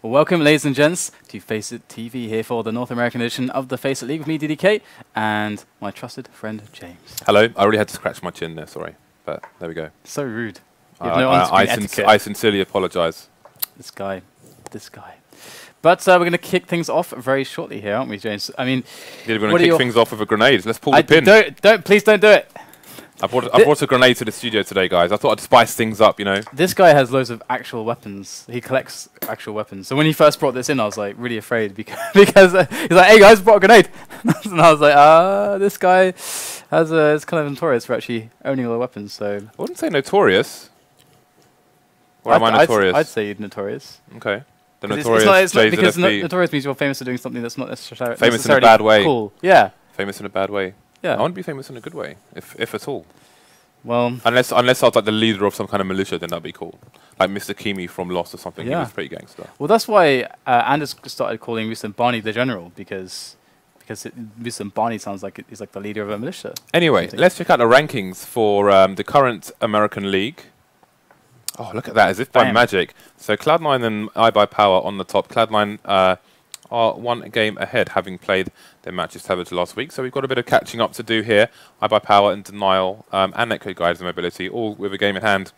Welcome, ladies and gents, to FaceitTV here for the North American edition of the Faceit League with me, DDK, and my trusted friend, James. Hello. I really had to scratch my chin there, sorry. But there we go. So rude. I sincerely apologise. This guy. But we're going to kick things off very shortly here, aren't we, James? I mean, We're going to kick things off with a grenade. Let's pull the pin. Please don't do it. I brought a grenade to the studio today, guys. I thought I'd spice things up, you know. This guy has loads of actual weapons. He collects actual weapons. So when he first brought this in, I was like really afraid because he's like, "Hey guys, brought a grenade," and I was like, this guy is kind of notorious for actually owning all the weapons." So I wouldn't say notorious. Or am I notorious? I'd say notorious. Okay. The notorious. It's not because notorious means you're famous for doing something that's not necessarily famous in a bad way. Cool. Yeah. Famous in a bad way. Yeah. I want to be famous in a good way, if at all. Well, unless I was like the leader of some kind of militia, then that'd be cool. Like Mr. Kimi from Lost or something. Yeah. He was pretty gangster. Well, that's why Anders started calling Muslim Barney the general, because Muslim Barney sounds like he's like the leader of a militia. Anyway, let's check out the rankings for the current American League. Oh, look at that, as if by magic. So Cloud9 and iBuyPower on the top. Cloud9 are one game ahead, having played their matches Savage last week. So we've got a bit of catching up to do here. iBuyPower and Denial and Netcode Guides and Mobility, all with a game in hand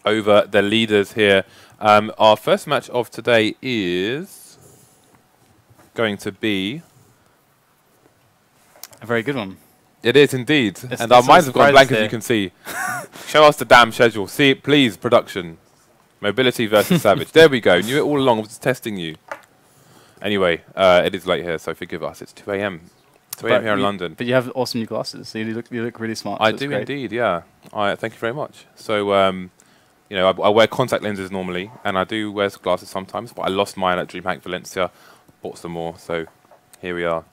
over the leaders here. Our first match of today is going to be a very good one. It is indeed. And our minds have gone blank, as you can see. Show us the damn schedule. See it, please, production. Mobility versus Savage. There we go. Knew it all along. I was testing you. Anyway, it is late here, so forgive us. It's 2 a.m. 2 a.m. here in London. But you have awesome new glasses, so you look really smart. I do indeed, yeah. Thank you very much. So, you know, I wear contact lenses normally, and I do wear glasses sometimes, but I lost mine at DreamHack Valencia. Bought some more, so here we are.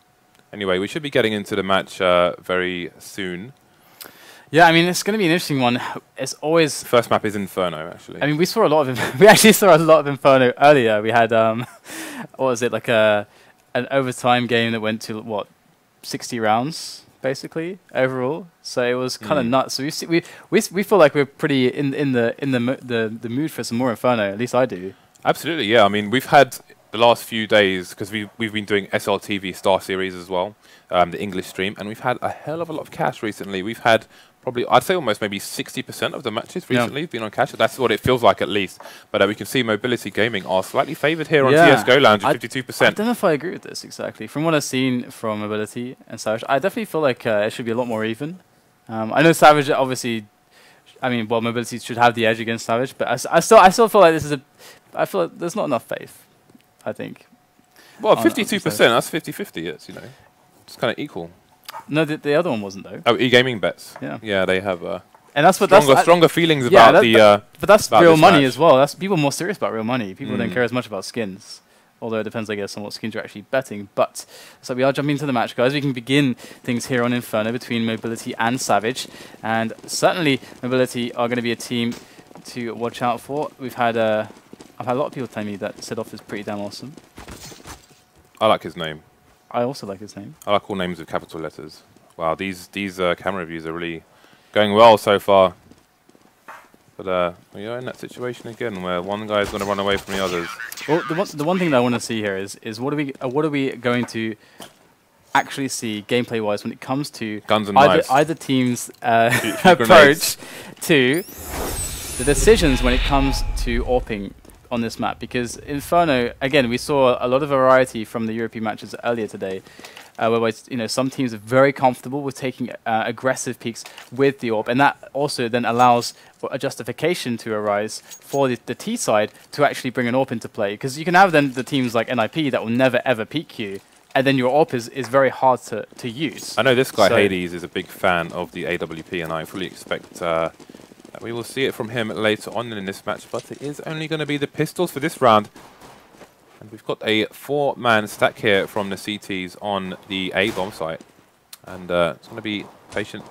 Anyway, we should be getting into the match very soon. Yeah, I mean, it's going to be an interesting one. It's always... First map is Inferno, actually. I mean, we saw a lot of... we actually saw a lot of Inferno earlier. We had, what was it, like an overtime game that went to, what, 60 rounds, basically, overall. So it was kind of nuts. So we feel like we're pretty in the mood for some more Inferno. At least I do. Absolutely, yeah. I mean, we've had the last few days, because we've been doing SLTV Star Series as well, the English stream, and we've had a hell of a lot of cash recently. We've had probably, I'd say almost maybe 60% of the matches recently have been on cash. That's what it feels like, at least. But we can see Mobility Gaming are slightly favoured here on CSGO Lounge at 52%. I don't know if I agree with this exactly. From what I've seen from Mobility and Savage, I definitely feel like it should be a lot more even. I know Savage, obviously, I mean, well, Mobility should have the edge against Savage, but I still feel like this is I feel like there's not enough faith, I think. Well, 52%, that's 50-50, it's, you know, it's kind of equal. No, the other one wasn't, though. Oh, e-gaming bets. Yeah. Yeah, they have and that's what stronger feelings about but that's real money as well. That's people more serious about real money. People don't care as much about skins. Although it depends, I guess, on what skins you're actually betting. But so we are jumping into the match, guys. We can begin things here on Inferno between Mobility and Savage. And certainly Mobility are going to be a team to watch out for. I've had a lot of people telling me that SIDOF is pretty damn awesome. I like his name. I also like his name. I like all names with capital letters. Wow, these camera reviews are really going well so far. But we are in that situation again where one guy is going to run away from the others. Well, the one thing that I want to see here is what are we going to actually see gameplay wise when it comes to guns and knives. Either team's approach to the decisions when it comes to AWPing on this map, because Inferno, again, we saw a lot of variety from the European matches earlier today, whereby some teams are very comfortable with taking aggressive peaks with the AWP, and that also then allows a justification to arise for the T side to actually bring an AWP into play, because you can have then the teams like NIP that will never ever peek you, and then your AWP is very hard to use. I know this guy Hades is a big fan of the AWP, and I fully expect we will see it from him later on in this match, but it is only going to be the pistols for this round. And we've got a 4-man stack here from the CTs on the A bomb site. And it's going to be patient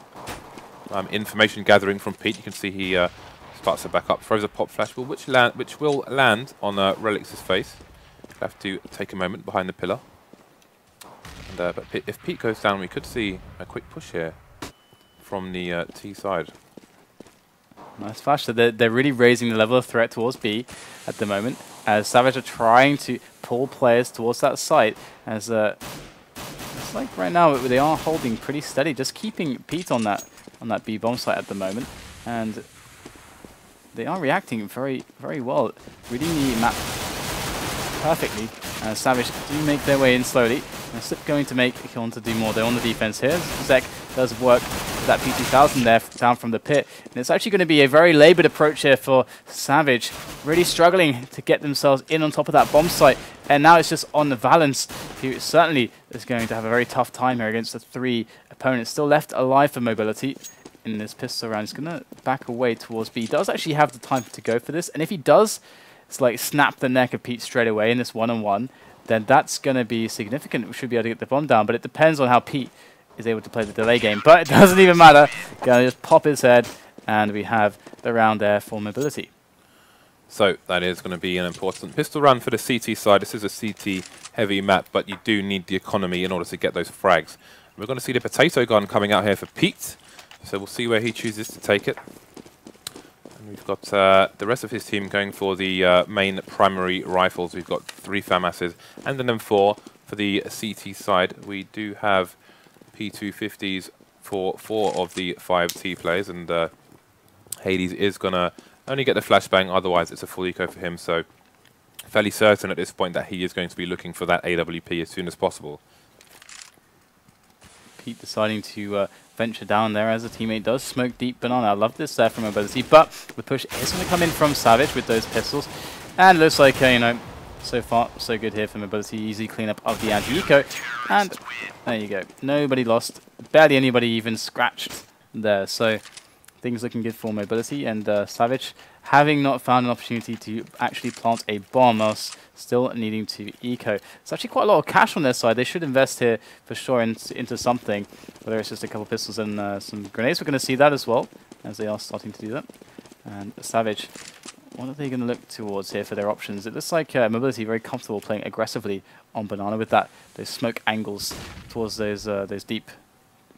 information gathering from Pete. You can see he starts to back up, throws a pop flash ball, which will land on Relyks' face. We'll have to take a moment behind the pillar. And, but if Pete goes down, we could see a quick push here from the T side. Nice flash. So they're really raising the level of threat towards B at the moment, as Savage are trying to pull players towards that site. As it's like right now they are holding pretty steady, just keeping Pete on that B bomb site at the moment, and they are reacting very, very well, reading the map perfectly. Savage do make their way in slowly. Slip going to make Cohen to do more. They're on the defense here. zecK does work with that P2000 there down from the pit. And it's actually going to be a very laboured approach here for Savage. Really struggling to get themselves in on top of that bomb site. And now it's just on the valens, who certainly is going to have a very tough time here against the 3 opponents still left alive for mobility in this pistol round. He's going to back away towards B. He does actually have the time to go for this. And if he does, it's like snap the neck of Pete straight away in this one-on-one, then that's going to be significant. We should be able to get the bomb down, but it depends on how Pete is able to play the delay game. But it doesn't even matter. Going to just pop his head, and we have the round there for mobility. So that is going to be an important pistol run for the CT side. This is a CT heavy map, but you do need the economy in order to get those frags. We're going to see the potato gun coming out here for Pete. So we'll see where he chooses to take it. And we've got the rest of his team going for the main primary rifles. We've got 3 FAMASs and then 4 for the CT side. We do have P250s for 4 of the 5 T players, and Hades is going to only get the flashbang, otherwise it's a full eco for him. So fairly certain at this point that he is going to be looking for that AWP as soon as possible. Pete deciding to venture down there as a teammate does. Smoke deep banana. I love this there from mobility, but the push is going to come in from Savage with those pistols. And it looks like, you know, so far so good here for mobility. Easy cleanup of the anti-eco. And there you go. Nobody lost. Barely anybody even scratched there. So things looking good for mobility, and Savage having not found an opportunity to actually plant a bomb, else still needing to eco. It's actually quite a lot of cash on their side. They should invest here for sure into something, whether it's just a couple pistols and some grenades. We're going to see that as well, as they are starting to do that. And Savage, what are they going to look towards here for their options? It looks like mobility very comfortable playing aggressively on banana with that those smoke angles towards those deep,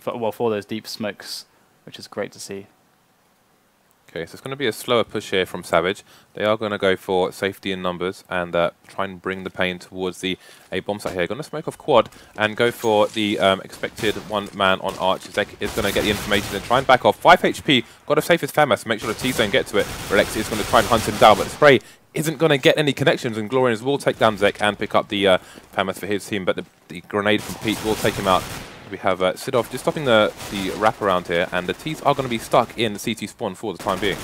for those deep smokes, which is great to see. Okay, so it's going to be a slower push here from Savage. They are going to go for safety in numbers and try and bring the pain towards the A bomb site here. Going to smoke off quad and go for the expected 1-man on Arch. zecK is going to get the information and try and back off. 5 HP, got to save his FAMAS to make sure the T-zone get to it. Relyks is going to try and hunt him down, but the spray isn't going to get any connections, and glorinsz will take down zecK and pick up the FAMAS for his team, but the grenade from Pete will take him out. We have SIDOF just stopping the wraparound here, and the T's are going to be stuck in the CT spawn for the time being.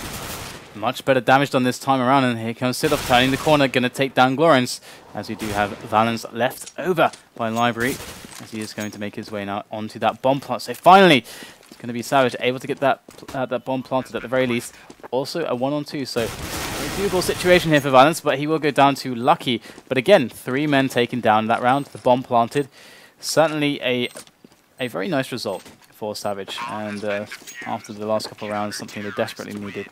Much better damage done this time around, and here comes SIDOF turning the corner, going to take down glorinsz, as we do have valens left over by Library, as he is going to make his way now onto that bomb plant. So finally, it's going to be Savage able to get that bomb planted at the very least. Also a 1-on-2, so a doable situation here for valens, but he will go down to Lucky. But again, 3 men taken down in that round, the bomb planted. Certainly a very nice result for Savage, and after the last couple of rounds, something they desperately needed.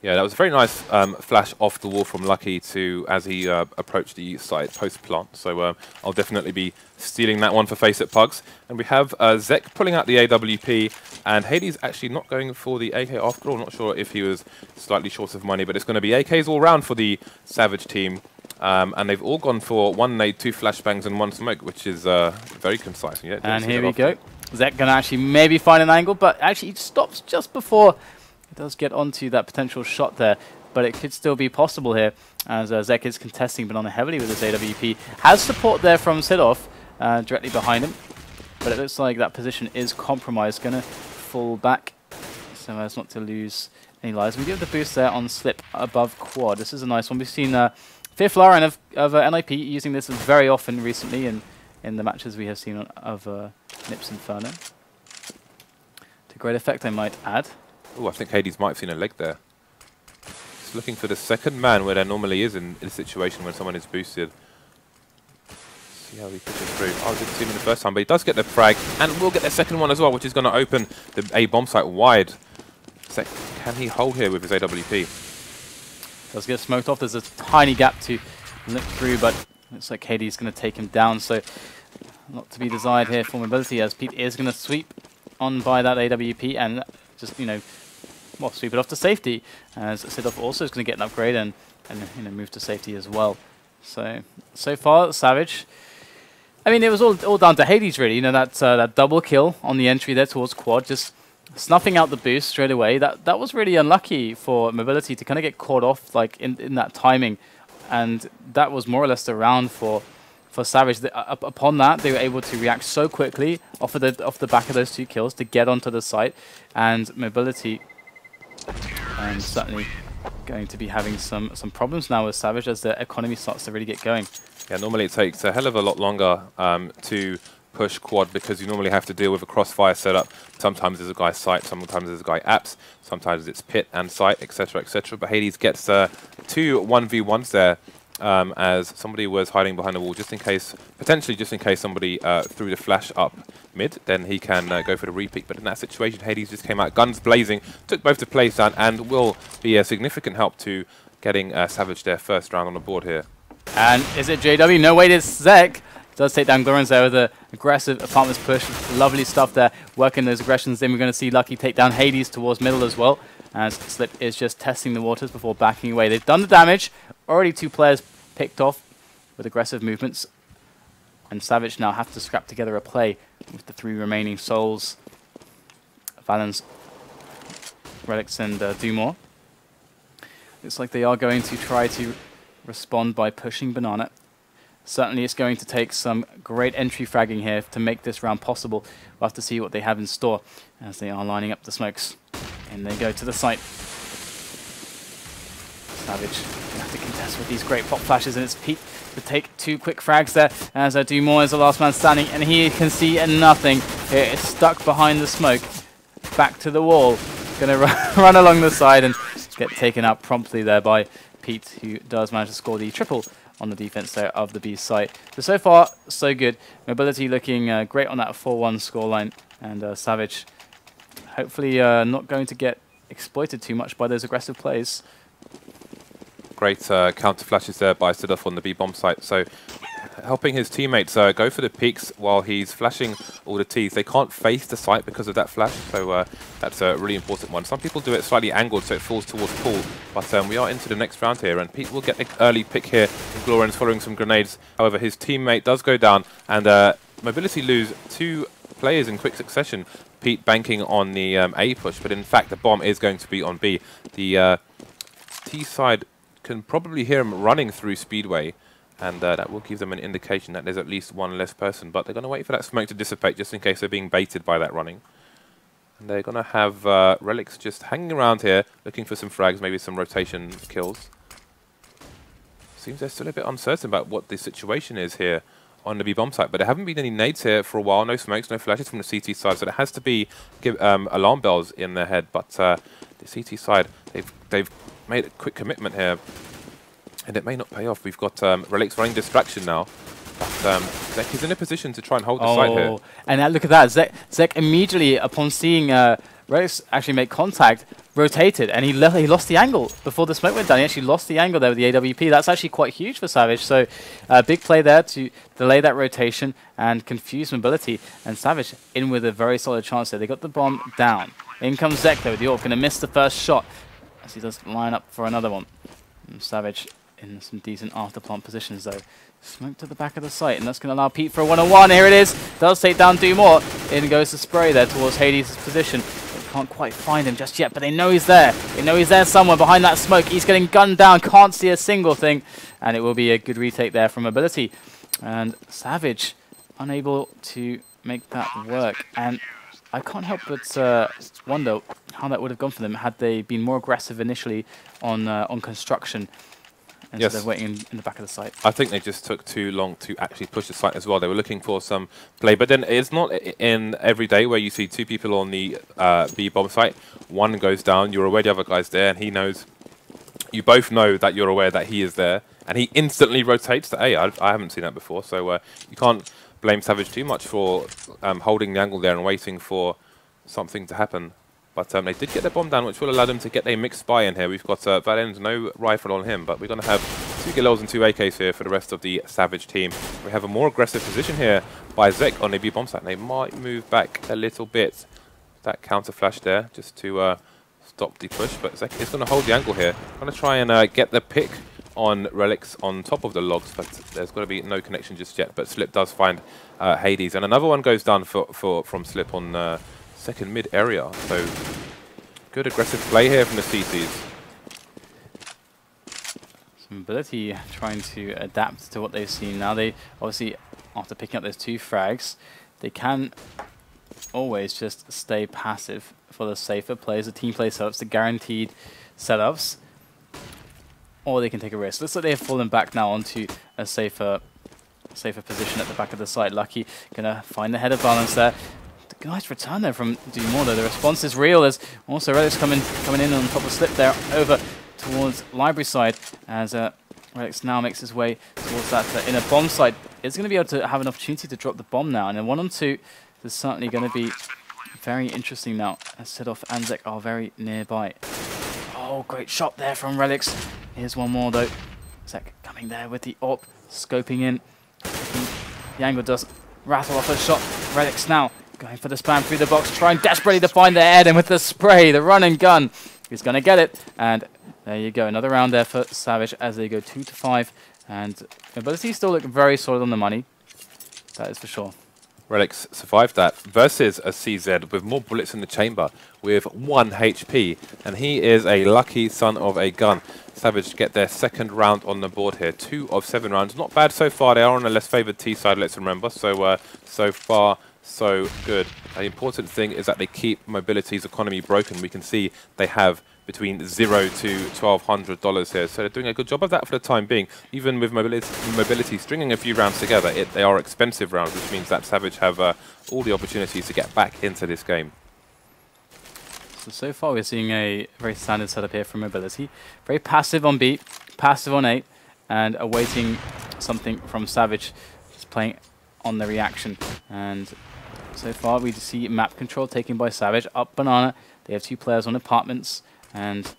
Yeah, that was a very nice flash off the wall from Lucky to as he approached the site post-plant. So I'll definitely be stealing that one for FACEIT Pugs. And we have zecK pulling out the AWP, and Hades actually not going for the AK after all. Not sure if he was slightly short of money, but it's going to be AKs all round for the Savage team. And they've all gone for 1 nade, 2 flashbangs, and 1 smoke, which is very concise. Yeah, and here we go. zecK going to actually maybe find an angle, but actually he stops just before it does get onto that potential shot there. But it could still be possible here, as zecK is contesting banana heavily with his AWP. Has support there from SIDOF directly behind him, but it looks like that position is compromised. Going to fall back so as not to lose any lives. We do have the boost there on slip above quad. This is a nice one. We've seen Fifth Lauren of NIP using this very often recently in the matches we have seen of Nips Inferno. To great effect, I might add. Oh, I think Hades might have seen a leg there. Just looking for the second man where there normally is in a situation when someone is boosted. See how he pushes through. Oh, I didn't see him in the first time, but he does get the frag, and will get the second one as well, which is going to open the A bomb site wide. zecK, can he hold here with his AWP? Does get smoked off. There's a tiny gap to look through, but looks like Hades is going to take him down. So not to be desired here for mobility, as Pete is going to sweep on by that AWP and just, you know, well, sweep it off to safety, as SIDOF also is going to get an upgrade and move to safety as well. So far, Savage, I mean, it was all down to Hades, really. That double kill on the entry there towards quad, just snuffing out the boost straight away. That was really unlucky for Mobility to kind of get caught off like in that timing, and that was more or less the round for Savage. Upon that, they were able to react so quickly off the back of those 2 kills to get onto the site, and Mobility certainly going to be having some problems now with Savage as the economy starts to really get going. Yeah, normally it takes a hell of a lot longer to push quad because you normally have to deal with a crossfire setup. Sometimes there's a guy site, sometimes there's a guy apps, sometimes it's pit and site, etc., etc. But Hades gets 2 1v1s there as somebody was hiding behind the wall just in case, potentially just in case somebody threw the flash up mid, then he can go for the repeat. But in that situation, Hades just came out guns blazing, took both the plays down, and will be a significant help to getting Savage their first round on the board here. And is it JW? No, wait, it's zecK. Does take down glorinsz there with an aggressive apartments push. Lovely stuff there, working those aggressions. Then we're going to see Lucky take down Hades towards middle as well, as Slip is just testing the waters before backing away. They've done the damage. Already 2 players picked off with aggressive movements. And Savage now have to scrap together a play with the 3 remaining souls. Valens, Relyks and Dumore. Looks like they are going to try to respond by pushing Banana. Certainly it's going to take some great entry fragging here to make this round possible. We'll have to see what they have in store as they are lining up the smokes. And they go to the site. Savage going to have to contest with these great pop flashes, and it's Pete to take 2 quick frags there as Dumore is the last man standing, and he can see nothing. It is stuck behind the smoke. Back to the wall. Going to run along the side and get taken out promptly there by Pete, who does manage to score the triple on the defense there of the B site. So far, so good. Mobility looking great on that 4-1 scoreline, and Savage hopefully not going to get exploited too much by those aggressive plays. Great counter flashes there by SIDOF on the B bomb site. So helping his teammates go for the peaks while he's flashing all the Ts. They can't face the site because of that flash, so that's a really important one. Some people do it slightly angled so it falls towards pool, but we are into the next round here, and Pete will get an early pick here in glorinsz following some grenades. However, his teammate does go down, and Mobility lose 2 players in quick succession. Pete banking on the A push, but in fact the bomb is going to be on B. The T side can probably hear him running through Speedway, and that will give them an indication that there's at least 1 less person, but they're going to wait for that smoke to dissipate just in case they're being baited by that running. And they're going to have Relyks just hanging around here, looking for some frags, maybe some rotation kills. Seems they're still a bit uncertain about what the situation is here on the B bomb site, but there haven't been any nades here for a while, no smokes, no flashes from the CT side, so there has to be alarm bells in their head, but the CT side, they've made a quick commitment here, and it may not pay off. We've got Relyks running distraction now, but zecK is in a position to try and hold the site here. And look at that, zecK immediately, upon seeing Relyks actually make contact, rotated, and he lost the angle before the smoke went down. He actually lost the angle there with the AWP. That's actually quite huge for Savage, so big play there to delay that rotation and confuse Mobility, and Savage in with a very solid chance there. They got the bomb down. In comes zecK though with the AWP, going to miss the first shot as he does line up for another one. And Savage in some decent after-plant positions though. Smoke to the back of the site, and that's going to allow Pete for a 1-on-1. Here it is. Does take down Dumore. In goes the spray there towards Hades' position. They can't quite find him just yet, but they know he's there. They know he's there somewhere behind that smoke. He's getting gunned down. Can't see a single thing. And it will be a good retake there from Mobility. And Savage unable to make that work. And I can't help but wonder how that would have gone for them had they been more aggressive initially on construction. Yes. They're waiting in the back of the site. I think they just took too long to actually push the site as well. They were looking for some play, but then it's not in every day where you see 2 people on the B bomb site. 1 goes down, you're aware the other guy's there, and he knows. You both know that you're aware that he is there, and he instantly rotates to A. I haven't seen that before, so you can't blame Savage too much for holding the angle there and waiting for something to happen. But they did get the bomb down, which will allow them to get a mixed spy in here. We've got valens, no rifle on him, but we're going to have 2 Galils and 2 AKs here for the rest of the Savage team. We have a more aggressive position here by zecK on the B bomb site. They might move back a little bit. That counter flash there, just to stop the push, but zecK is going to hold the angle here. Going to try and get the pick on Relyks on top of the logs, but there's got to be no connection just yet. But Slip does find Hades, and another one goes down from Slip on second mid area. So good aggressive play here from the CTs. Some ability trying to adapt to what they've seen. Now they obviously, after picking up those 2 frags, they can always just stay passive for the safer plays, the team play setups, the guaranteed setups, or they can take a risk. Looks like they have fallen back now onto a safer position at the back of the site. Lucky gonna find the head of balance there. Nice return there from Dumore though. The response is real. There's also Relyks coming in on top of Slip there over towards library side as Relyks now makes his way towards that inner bomb site. Is going to be able to have an opportunity to drop the bomb now, and then 1 on 2 is certainly going to be very interesting now as SIDOF and zecK are very nearby. Oh, great shot there from Relyks. Here's one more though. zecK coming there with the AWP, scoping in. The angle does rattle off a shot. Relyks now going for the spam through the box, trying desperately to find the head, and with the spray, the run and gun, he's going to get it. And there you go, another round there for Savage as they go 2-5. And ability still look very solid on the money. That is for sure. Relyks survived that versus a CZ with more bullets in the chamber with 1 HP. And he is a lucky son of a gun. Savage get their second round on the board here. 2 of 7 rounds. Not bad so far. They are on the less favoured T side, let's remember. So, so far, so good. The important thing is that they keep Mobility's economy broken. We can see they have between $0 to $1,200 here. So they're doing a good job of that for the time being. Even with Mobility stringing a few rounds together, they are expensive rounds, which means that Savage have all the opportunities to get back into this game. So far we're seeing a very standard setup here from Mobility. Very passive on B, passive on A, and awaiting something from Savage. Just playing on the reaction. And so far we see map control taken by Savage. Up banana, they have 2 players on apartments, and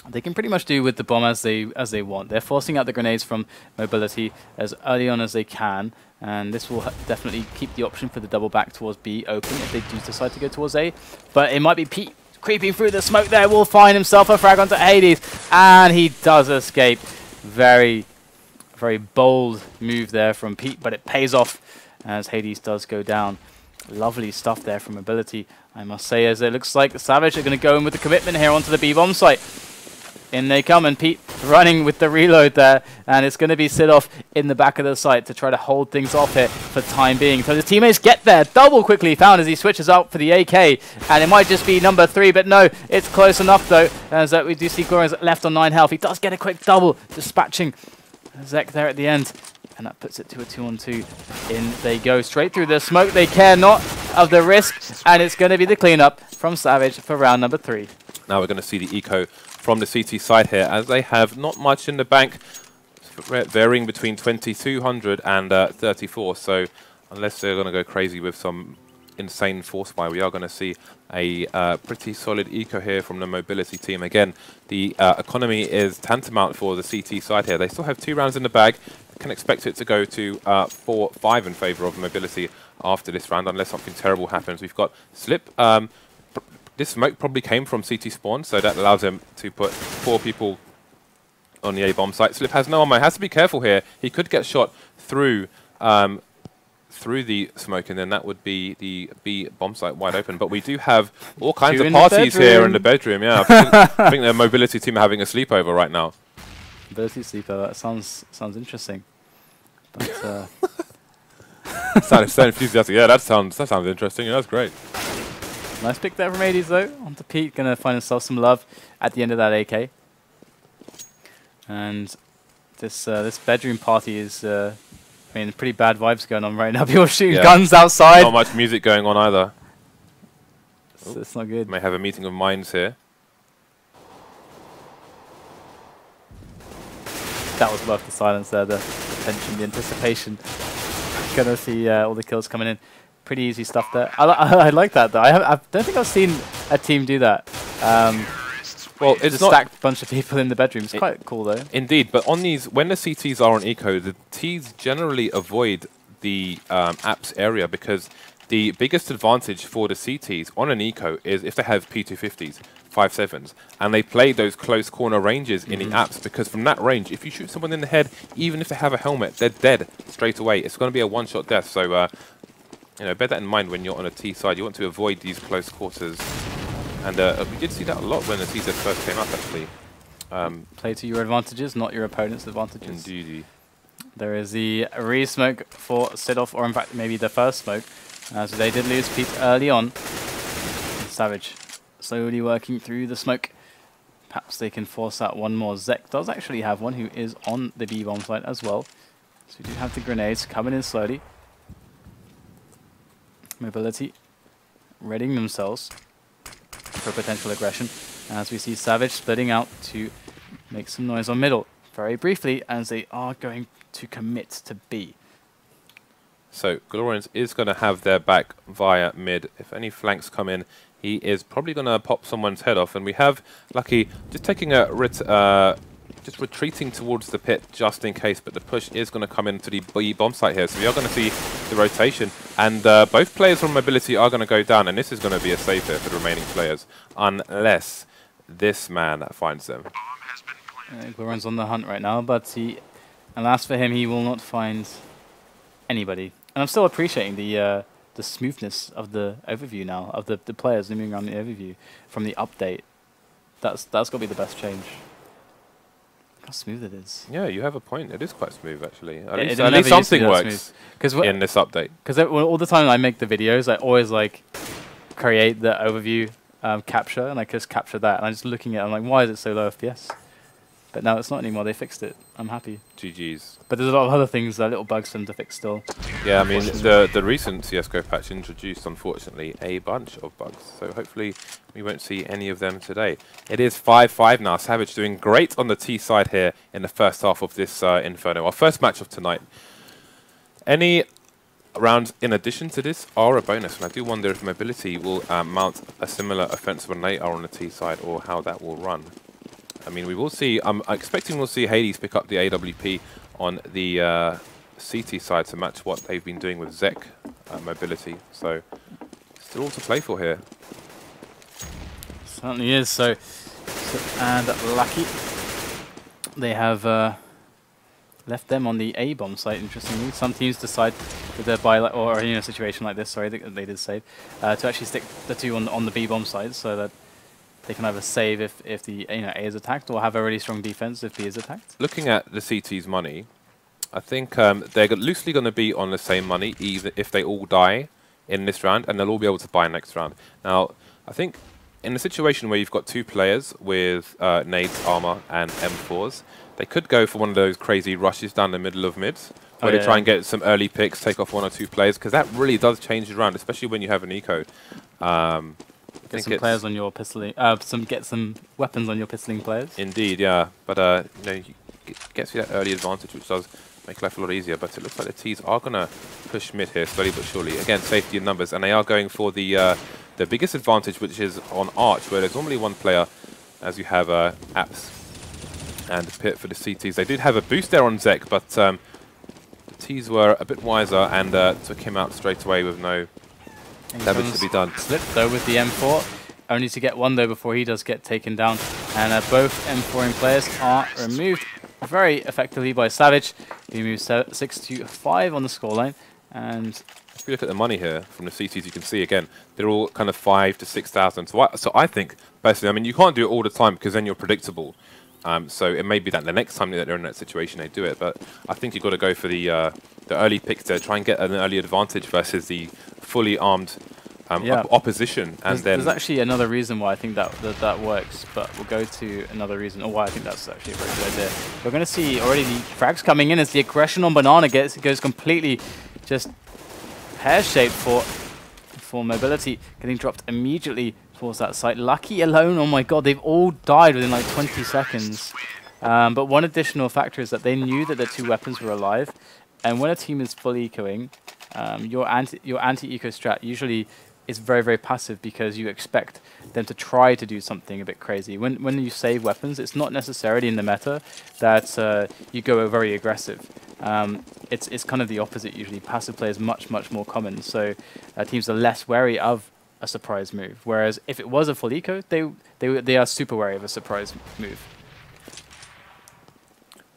they can pretty much do with the bomb as they want. They're forcing out the grenades from Mobility as early on as they can, and this will definitely keep the option for the double back towards B open if they do decide to go towards A. But it might be Pete creeping through the smoke there. Will find himself a frag onto Hades, and he does escape. Very, very bold move there from Pete, but it pays off as Hades does go down. Lovely stuff there from Mobility, I must say, as it looks like Savage are going to go in with the commitment here onto the B-bomb site. In they come, and Pete running with the reload there, and it's going to be SIDOF in the back of the site to try to hold things off here for time being. So his teammates get there. Double quickly found as he switches out for the AK, and it might just be number 3, but no, it's close enough though, as we do see glorinsz left on 9 health. He does get a quick double, dispatching zecK there at the end. And that puts it to a 2-on-2. In they go, straight through the smoke. They care not of the risk, and it's going to be the cleanup from Savage for round number 3. Now we're going to see the eco from the CT side here, as they have not much in the bank, varying between 2,200 and 34. So unless they're going to go crazy with some insane force buy, we are going to see a pretty solid eco here from the Mobility team. Again, the economy is tantamount for the CT side here. They still have 2 rounds in the bag. Can expect it to go to 4-5 in favour of Mobility after this round, unless something terrible happens. We've got Slip. This smoke probably came from CT spawn, so that allows him to put 4 people on the A bomb site. Slip has no ammo. Has to be careful here. He could get shot through through the smoke, and then that would be the B bomb site wide open. But we do have all kinds of parties here in the bedroom. Yeah, I think the Mobility team are having a sleepover right now. Mobility sleepover. That sounds interesting. But sounded so enthusiastic. Yeah, that sounds interesting. Yeah, that's great. Nice pick there from Hades though. Onto Pete, gonna find himself some love at the end of that AK. And this bedroom party is, I mean, pretty bad vibes going on right now. People shooting guns outside. Not much music going on either. So it's not good. May have a meeting of minds here. That was worth the silence there, the tension, the anticipation. Gonna see all the kills coming in. Pretty easy stuff there. I like that though. I don't think I've seen a team do that. Well, it's a stacked bunch of people in the bedroom. It's quite cool though. Indeed, but on these, when the CTs are on eco, the Ts generally avoid the apps area, because the biggest advantage for the CTs on an eco is if they have P250s. 5.7s, and they play those close corner ranges in the apps, because from that range, if you shoot someone in the head, even if they have a helmet, they're dead straight away. It's going to be a one-shot death. So, you know, bear that in mind when you're on a T side. You want to avoid these close quarters, and we did see that a lot when the T set first came up, actually. Play to your advantages, not your opponent's advantages. Indeed. There is the re-smoke for SIDOF, or in fact maybe the first smoke. So they did lose Pete early on. Savage slowly working through the smoke. Perhaps they can force out one more. zecK does actually have one who is on the B-bomb site as well. So we do have the grenades coming in slowly. Mobility readying themselves for potential aggression. As we see Savage splitting out to make some noise on middle. Very briefly, as they are going to commit to B. So glorinsz is going to have their back via mid. If any flanks come in, he is probably going to pop someone's head off. And we have Lucky just taking a just retreating towards the pit just in case. But the push is going to come into the B bomb site here. So we are going to see the rotation. And both players from mobility are going to go down. And this is going to be a save here for the remaining players, unless this man finds them. glorinsz on the hunt right now, but alas for him, he will not find anybody. And I'm still appreciating the smoothness of the overview now, of the players moving around the overview from the update. That's got to be the best change. Look how smooth it is. Yeah, you have a point. It is quite smooth, actually. At least something works in this update. Because all the time I make the videos, I always like create the overview capture, and I just capture that. And I'm just looking at it, I'm like, why is it so low FPS? But now it's not anymore. They fixed it. I'm happy. GG's. But there's a lot of other things, little bugs for them to fix still. Yeah, I mean, the recent CSGO patch introduced, unfortunately, a bunch of bugs. So hopefully we won't see any of them today. It is 5-5 now. Savage doing great on the T side here in the first half of this Inferno. Our first match of tonight. Any rounds in addition to this are a bonus. And I do wonder if mobility will mount a similar offensive when they are on the T side, or how that will run. I mean, we will see. I'm expecting we'll see Hades pick up the AWP on the CT side to match what they've been doing with zecK mobility. So, still all to play for here. Certainly is. So and Lucky, they have left them on the A bomb site. Interestingly, some teams decide with their or in a situation like this, sorry, they did save to actually stick the two on the B bomb side, so that they can either save if the A is attacked, or have a really strong defense if B is attacked. Looking at the CT's money, I think they're loosely going to be on the same money, even if they all die in this round, and they'll all be able to buy next round. Now, I think in a situation where you've got two players with nades, armor, and M4s, they could go for one of those crazy rushes down the middle of mids, where they try and get some early picks, take off one or two players, because that really does change the round, especially when you have an eco. Get some players on your pistoling. Get some weapons on your pistoling players. Indeed, yeah. But you know, it gets you that early advantage, which does make life a lot easier. But it looks like the T's are gonna push mid here, slowly but surely. Again, safety in numbers, and they are going for the biggest advantage, which is on Arch, where there's normally one player, as you have Apps and Pit for the CTs. They did have a boost there on zecK, but the T's were a bit wiser and took him out straight away with no damage to be done. Slip though with the M4, only to get one though before he does get taken down. And both M4 players are removed very effectively by Savage. He moves 6-5 on the scoreline. And if you look at the money here from the CTs, you can see again they're all kind of 5,000 to 6,000. So I think personally, I mean, you can't do it all the time because then you're predictable. So it may be that the next time that they're in that situation they do it, but I think you've got to go for the early picks there, try and get an early advantage versus the fully armed opposition. And there's actually another reason why I think that works, but we'll go to another reason, or why I think that's actually a very good idea. We're going to see already the frags coming in as the aggression on Banana goes completely just pear-shaped for mobility, getting dropped immediately towards that site. Lucky alone, oh my god, they've all died within like 20 seconds. But one additional factor is that they knew that the two weapons were alive, and when a team is full ecoing, your anti-eco strat usually is very, very passive because you expect them to try to do something a bit crazy. When you save weapons, it's not necessarily in the meta that you go very aggressive. It's kind of the opposite usually. Passive play is much, much more common, so teams are less wary of a surprise move. Whereas if it was a full eco, they are super wary of a surprise move.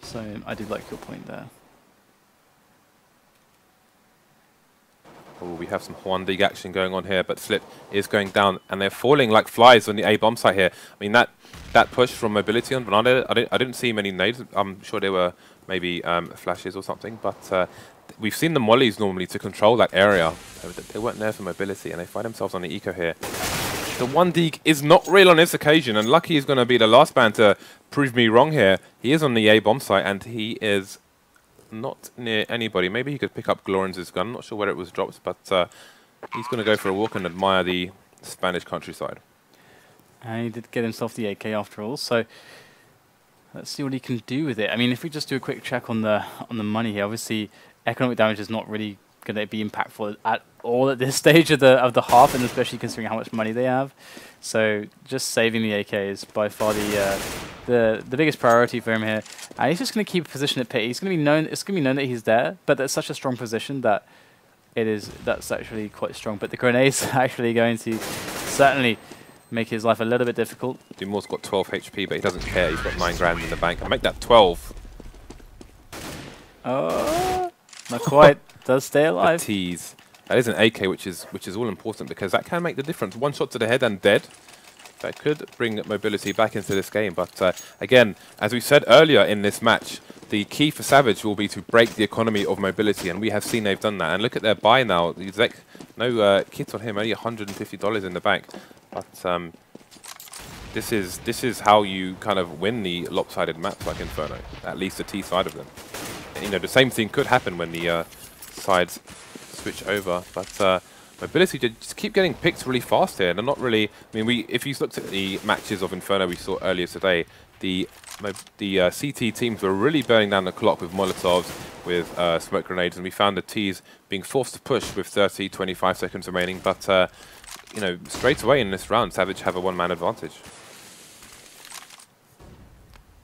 So I do like your point there. Oh, we have some Juan Dig action going on here, but Slip is going down, and they're falling like flies on the A bomb site here. I mean, that push from mobility on Banana, I didn't see many nades. I'm sure there were maybe flashes or something, but we've seen the mollies normally to control that area. They weren't there for mobility, and they find themselves on the eco here. The 1 dig is not real on this occasion, and Lucky is going to be the last man to prove me wrong here. He is on the A bomb site, and he is not near anybody. Maybe he could pick up glorinsz's gun. I'm not sure where it was dropped, but he's going to go for a walk and admire the Spanish countryside. And he did get himself the AK after all, so let's see what he can do with it. I mean, if we just do a quick check on the money here, obviously economic damage is not really going to be impactful at all at this stage of the half, and especially considering how much money they have. So just saving the AK is by far the biggest priority for him here. And he's just going to keep a position at pit. He's going to be known. It's going to be known that he's there, but that's such a strong position that that's actually quite strong. But the grenade's actually going to certainly make his life a little bit difficult. Dumour's got 12 HP, but he doesn't care. He's got 9 grand in the bank. And make that 12. Oh, not quite. Does stay alive. The tease. That is an AK, which is all important because that can make the difference. One shot to the head and dead. That could bring mobility back into this game. But again, as we said earlier in this match, the key for Savage will be to break the economy of mobility, and we have seen they've done that. And look at their buy now. zecK, no kit on him, only $150 in the bank. But this is how you kind of win the lopsided maps like Inferno, at least the T side of them. And, you know, the same thing could happen when the sides switch over, but mobility just keep getting picked really fast here. They're not really. I mean, if you looked at the matches of Inferno we saw earlier today, the CT teams were really burning down the clock with Molotovs, with smoke grenades, and we found the Ts being forced to push with 30, 25 seconds remaining. But you know, straight away in this round, Savage have a one-man advantage.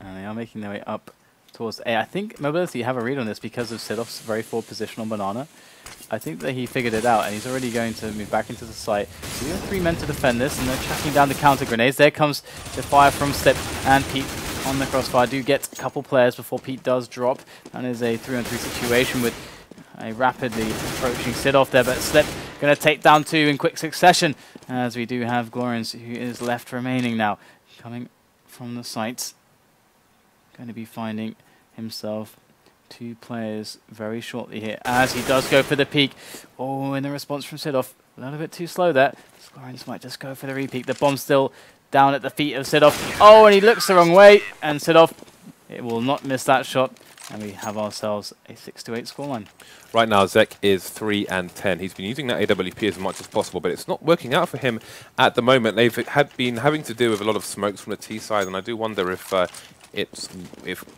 And they are making their way up towards A. I think mobility have a read on this because of SIDOF's very forward position on Banana. I think that he figured it out, and he's already going to move back into the site. So we have 3 men to defend this, and they're tracking down the counter grenades. There comes the fire from Slip and Pete on the crossfire. Do get a couple players before Pete does drop. And is a 3-on-3 situation with a rapidly approaching SIDOF there, but Slip going to take down 2 in quick succession, as we do have glorinsz, who is left remaining now, coming from the site. Going to be finding himself 2 players very shortly here, as he does go for the peek. Oh, and the response from SIDOF, a little bit too slow there. glorinsz might just go for the repeat. The bomb's still down at the feet of SIDOF. Oh, and he looks the wrong way, and SIDOF, it will not miss that shot, and we have ourselves a 6-8 scoreline. Right now, zecK is 3-10. He's been using that AWP as much as possible, but it's not working out for him at the moment. They've been having to deal with a lot of smokes from the T side, and I do wonder if it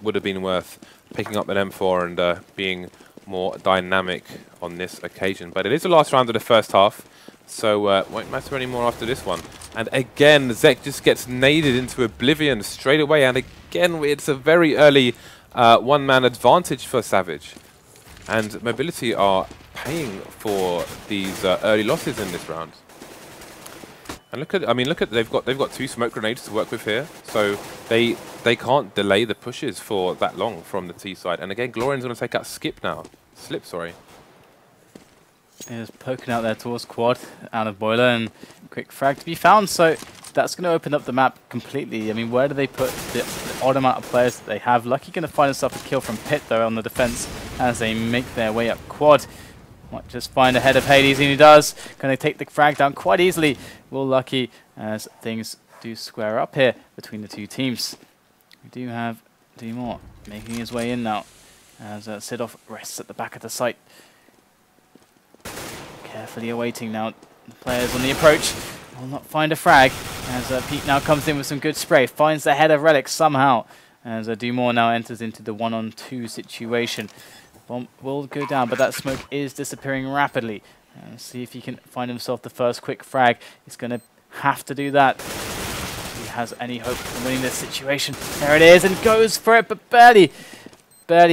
would have been worth picking up an M4 and being more dynamic on this occasion. But it is the last round of the first half, so won't matter anymore after this one. And again, zecK just gets naded into oblivion straight away, and again, it's a very early one-man advantage for Savage. And mobility are paying for these early losses in this round. And look at they've got 2 smoke grenades to work with here, so they can't delay the pushes for that long from the T side. And again, glorinsz going to take out Slip, sorry. He's poking out there towards quad, out of boiler, and quick frag to be found. So that's going to open up the map completely. I mean, where do they put the odd amount of players that they have? Lucky going to find himself a kill from Pit though on the defense as they make their way up quad. Might just find ahead of Hades, and he does. Going to take the frag down quite easily. Will Lucky, as things do square up here between the 2 teams. We do have DAVEY making his way in now, as SIDOF rests at the back of the site. Carefully awaiting now. The players on the approach will not find a frag, as Pete now comes in with some good spray. Finds the head of Relyks somehow, as DAVEY now enters into the 1-on-2 situation. Bomb will go down, but that smoke is disappearing rapidly. See if he can find himself the first quick frag. He's going to have to do that. If he has any hope of winning this situation. There it is, and goes for it, but barely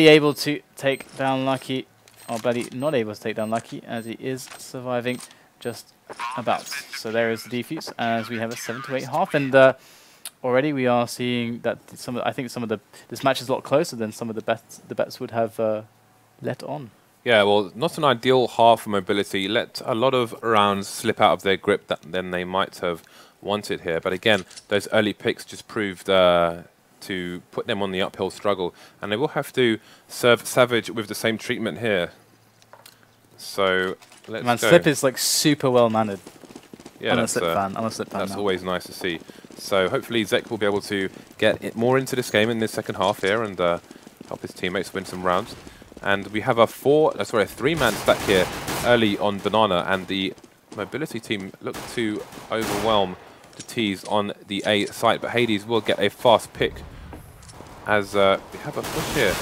able to take down Lucky. Or barely not able to take down Lucky, as he is surviving just about. So there is the defuse as we have a 7-8 half, and already we are seeing that I think some of this match is a lot closer than some of the bets would have let on. Yeah, well, not an ideal half for mobility. Let a lot of rounds slip out of their grip than they might have wanted here. But again, those early picks just proved to put them on the uphill struggle, and they will have to serve Savage with the same treatment here. So let's go. Slip is like super well mannered. Yeah, I'm a slip fan. That's now. Always nice to see. So hopefully zecK will be able to get more into this game in this second half here and help his teammates win some rounds. And we have a 3-man stack here early on Banana, and the mobility team look to overwhelm the T's on the A site, but Hades will get a fast pick as we have a push here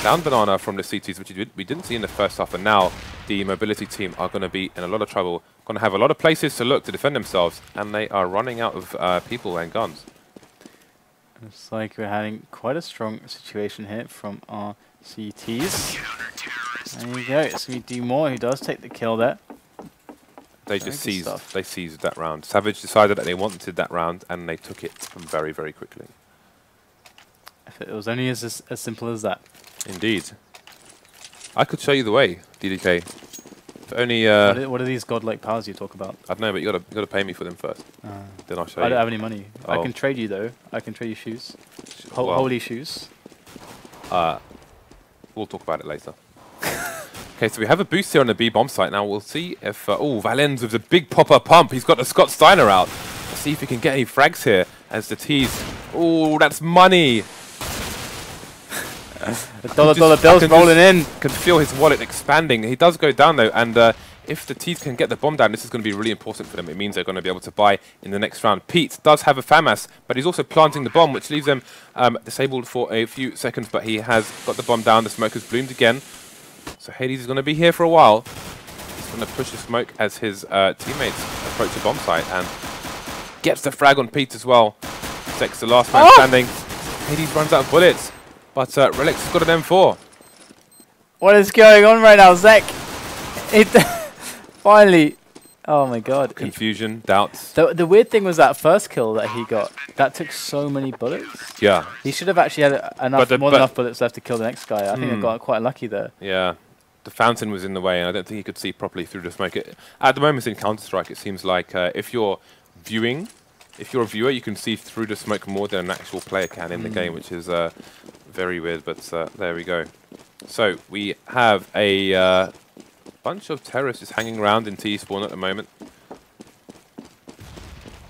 down Banana from the CTs, which we didn't see in the first half, and now the mobility team are going to be in a lot of trouble, going to have a lot of places to look to defend themselves, and they are running out of people and guns. Looks like we're having quite a strong situation here from our CTs. There you go, it's going to be DMore who does take the kill there. They just seized that round. Savage decided that they wanted that round, and they took it very, very quickly. If it was only as simple as that. Indeed. I could show you the way, DDK. If only. What are these godlike powers you talk about? I don't know, but you got to pay me for them first. Then I'll show you. I don't have any money. I can trade you though. I can trade you shoes. Holy shoes. We'll talk about it later. Okay, so we have a boost here on the B bomb site. Now we'll see if valens with the big popper pump. He's got the Scott Steiner out. Let's see if he can get any frags here as the T's. Oh, that's money. The dollar bills rolling in. Can feel his wallet expanding. He does go down though, and if the T's can get the bomb down, this is going to be really important for them. It means they're going to be able to buy in the next round. Pete does have a FAMAS, but he's also planting the bomb, which leaves them disabled for a few seconds, but he has got the bomb down. The smoke has bloomed again. So Hades is going to be here for a while. He's going to push the smoke as his teammates approach the bomb site and gets the frag on Pete as well. zecK's the last man standing. Hades runs out of bullets, but Relyks has got an M4. What is going on right now, zecK? Finally. Oh my god. Confusion, doubts. The weird thing was that first kill that he got, that took so many bullets. Yeah. He should have actually had more than enough bullets left to kill the next guy. I think I got quite lucky there. Yeah. The fountain was in the way, and I don't think he could see properly through the smoke. At the moment in Counter-Strike, it seems like if you're a viewer, you can see through the smoke more than an actual player can in the game, which is very weird, but there we go. So we have a bunch of terrorists hanging around in T spawn at the moment.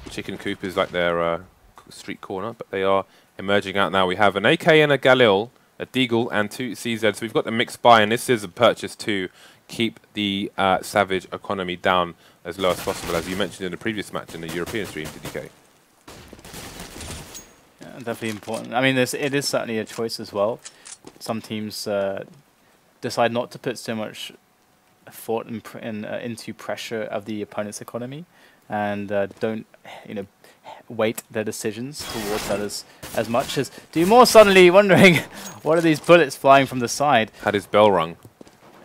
Chicken Coop is like their street corner, but they are emerging out now. We have an AK and a Galil, a Deagle, and 2 CZ. So we've got the mixed buy, and this is a purchase to keep the Savage economy down as low as possible, as you mentioned in the previous match in the European stream, DDK. Yeah, definitely important. I mean, it is certainly a choice as well. Some teams decide not to put so much thought into pressure of the opponent's economy, and don't weight their decisions towards that as much as DMore suddenly wondering what are these bullets flying from the side. Had his bell rung.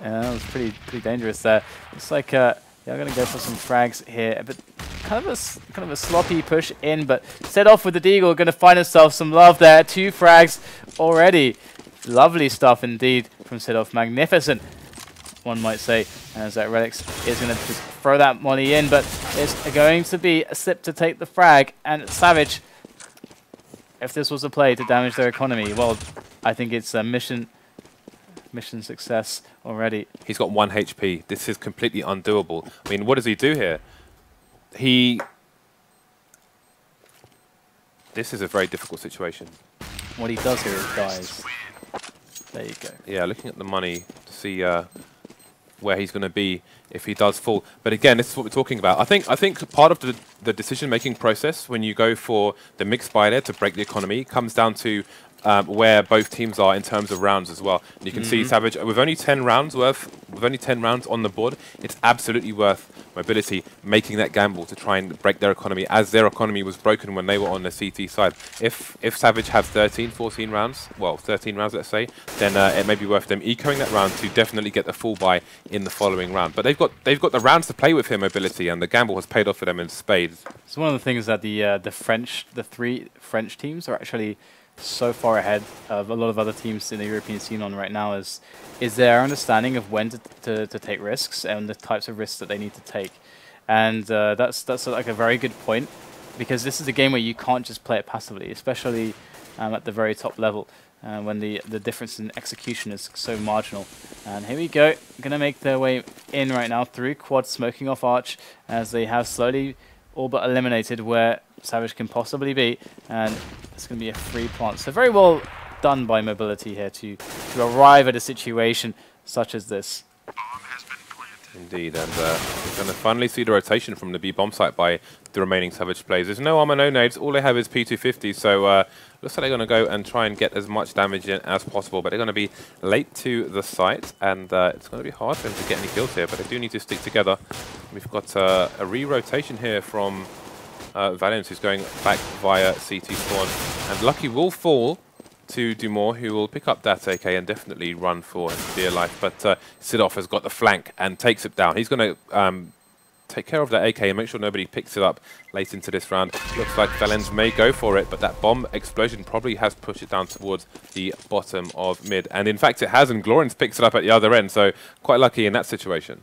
Yeah, that was pretty dangerous there. Looks like yeah, I'm gonna go for some frags here, but kind of a sloppy push in, but set off with the Deagle, gonna find himself some love there. 2 frags already. Lovely stuff indeed from SIDOF. Magnificent, one might say, as that Relyks is going to just throw that money in, but it's going to be a slip to take the frag, and Savage, if this was a play to damage their economy, well, I think it's a mission success already. He's got 1 HP. This is completely undoable. I mean, what does he do here? This is a very difficult situation. What he does here is dies. There you go. Yeah, looking at the money to see where he's going to be if he does fall. But again, this is what we're talking about. I think part of the decision-making process when you go for the mixed buy there to break the economy comes down to where both teams are in terms of rounds as well. And you can see Savage with only 10 rounds on the board. It's absolutely worth Mobility making that gamble to try and break their economy, as their economy was broken when they were on the CT side. If Savage have 13, 14 rounds, well, 13 rounds, let's say, then it may be worth them ecoing that round to definitely get the full buy in the following round. But they've got the rounds to play with here, Mobility, and the gamble has paid off for them in spades. So one of the things that the three French teams are actually so far ahead of a lot of other teams in the European scene on right now is their understanding of when to take risks and the types of risks that they need to take. And that's like a very good point, because this is a game where you can't just play it passively, especially at the very top level when the difference in execution is so marginal. And here we go, going to make their way in right now through quad, smoking off arch, as they have slowly all but eliminated where Savage can possibly be, and it's going to be a free plant. So very well done by Mobility here to arrive at a situation such as this. Indeed, and we're going to finally see the rotation from the B bomb site by the remaining Savage players. There's no armor, no nades. All they have is P250, so looks like they're going to go and try and get as much damage in as possible, but they're going to be late to the site, and it's going to be hard for them to get any kills here, but they do need to stick together. We've got a re-rotation here from valens, who's going back via CT spawn, and Lucky will fall to Dumore, who will pick up that AK and definitely run for dear life. But SIDOF has got the flank and takes it down. He's going to take care of that AK and make sure nobody picks it up late into this round. Looks like valens may go for it, but that bomb explosion probably has pushed it down towards the bottom of mid. And in fact, it has, and glorinsz picks it up at the other end, so quite lucky in that situation.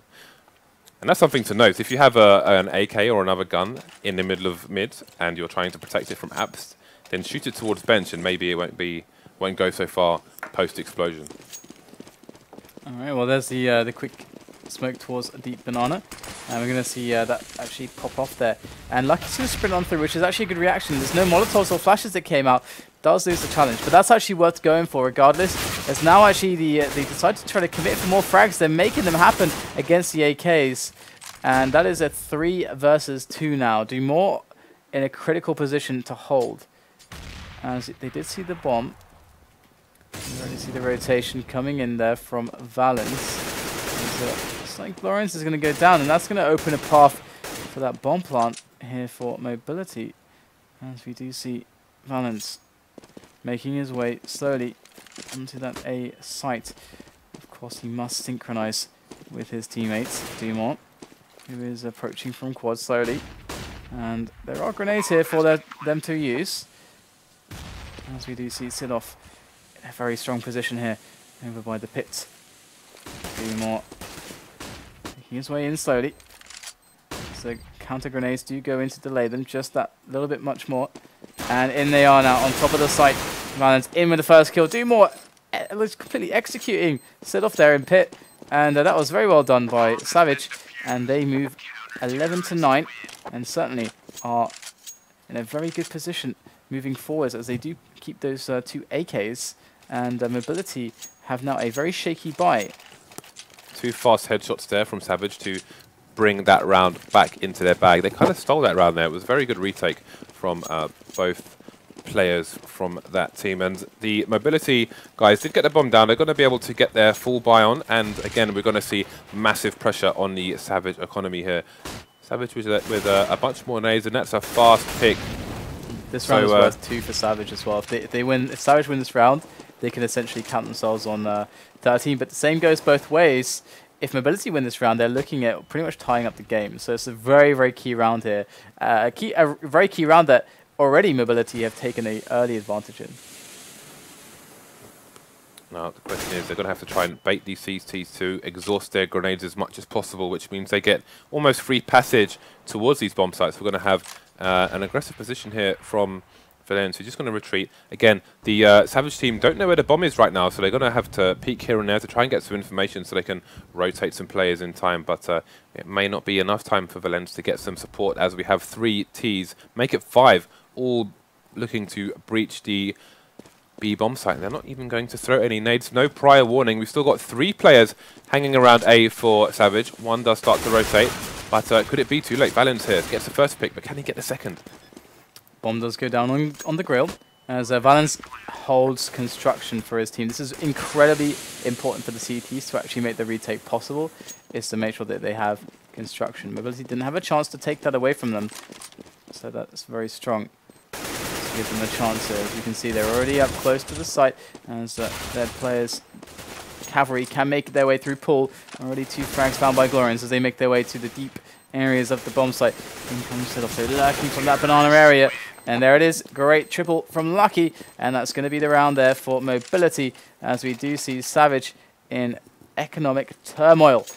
And that's something to note. If you have an AK or another gun in the middle of mid and you're trying to protect it from apps, then shoot it towards bench, and maybe it won't go so far post-explosion. All right, well, there's the quick smoke towards a deep banana. And we're going to see that actually pop off there. And Lucky's going to sprint on through, which is actually a good reaction. There's no Molotovs or flashes that came out. Does lose the challenge, but that's actually worth going for regardless. As now actually they decide to try to commit for more frags. They're making them happen against the AKs. And that is a 3 versus 2 now. Dumore in a critical position to hold. As they did see the bomb. You already see the rotation coming in there from valens. It's like glorinsz is going to go down, and that's going to open a path for that bomb plant here for Mobility. As we do see valens making his way slowly onto that A site. Of course, he must synchronize with his teammates, Dumore, who is approaching from quad slowly. And there are grenades here for them to use. As we do see SIDOF in a very strong position here, over by the pit. Dumore making his way in slowly. So counter grenades do go in to delay them just that little bit much more. And in they are now on top of the site. valens in with the first kill. Dumore looks completely executing SIDOF there in pit. And that was very well done by Savage. And they move 11 to 9 and certainly are in a very good position moving forwards, as they do keep those 2 AKs, and Mobility have now a very shaky buy. 2 fast headshots there from Savage to bring that round back into their bag. They kind of stole that round there. It was a very good retake from both players from that team. And the Mobility guys did get the bomb down. They're going to be able to get their full buy on. And again, we're going to see massive pressure on the Savage economy here. Savage with a bunch more nades, and that's a fast pick. This round is worth 2 for Savage as well. If Savage win this round, they can essentially count themselves on 13. But the same goes both ways. If Mobility win this round, they're looking at pretty much tying up the game. So it's a very, very key round here. A very key round that already Mobility have taken an early advantage in. Now the question is, they're going to have to try and bait these CTs to exhaust their grenades as much as possible, which means they get almost free passage towards these bomb sites. We're going to have an aggressive position here from valens, who's just going to retreat. Again, the Savage team don't know where the bomb is right now, so they're going to have to peek here and there to try and get some information so they can rotate some players in time. But it may not be enough time for valens to get some support, as we have 3 Ts, make it 5, all looking to breach the B bomb site. They're not even going to throw any nades. No prior warning. We've still got 3 players hanging around A for Savage. 1 does start to rotate, but could it be too late? valens here gets the first pick, but can he get the second? Bomb does go down on the grill, As Valens holds construction for his team. This is incredibly important for the CTs to actually make the retake possible, is to make sure that they have construction. Mobility didn't have a chance to take that away from them, so that's very strong. This gives them a chance here. As you can see, they're already up close to the site, as their players, Cavalry, can make their way through pool. Already 2 frags found by glorinsz as they make their way to the deep areas of the bomb site. In comes SIDOF, so lurking from that banana area. And there it is, great triple from Lucky, and that's going to be the round there for Mobility, as we do see Savage in economic turmoil.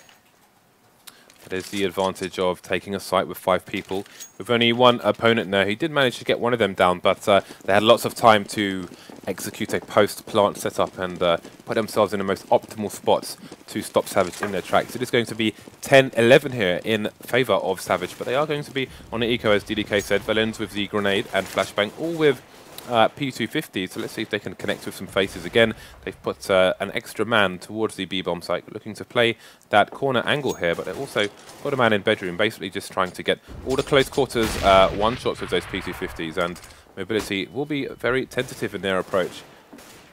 That is the advantage of taking a site with 5 people. With only one opponent there, he did manage to get one of them down, but they had lots of time to execute a post-plant setup and put themselves in the most optimal spots to stop Savage in their tracks. It is going to be 10-11 here in favour of Savage, but they are going to be on the eco, as DDK said. Valens with the grenade and flashbang, all with P250, so let's see if they can connect with some faces again. They've put an extra man towards the B-bomb site, looking to play that corner angle here, but they've also got a man in bedroom, basically just trying to get all the close quarters one-shots with those P250s, and Mobility will be very tentative in their approach.